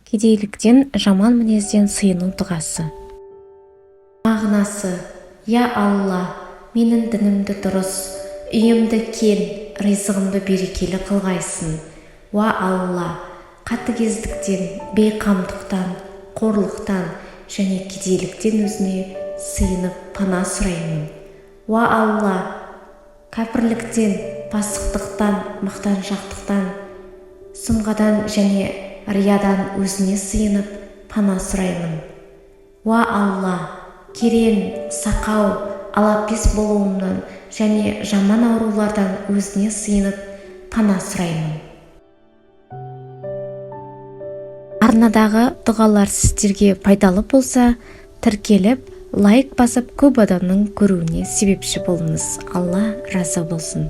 кедейліктен, жаман мінезден сыйыну дұғасы. Мағынасы: Я Алла, менің дінімді дұрыс, үйімді кең, ризығымды берекелі қылғайсын. Уа Алла, қатыгездіктен, бейқамдықтан, қорлықтан және кедейліктен өзіне сыйынып пана сұраймын. Уа Алла, кәпірліктен, пасықтықтан, мақтаншақтықтан, сұмғадан және риядан өзіне сыйынып пана сұраймын. Уа Алла, керен, сақау, алапес болуымнан және жаман аурулардан өзіне сыйынып пана сұраймын. Арнадағы дұғалар сіздерге пайдалы болса, тіркеліп, лайк басып көп адамның көруіне себепші болыңыз. Алла разы болсын.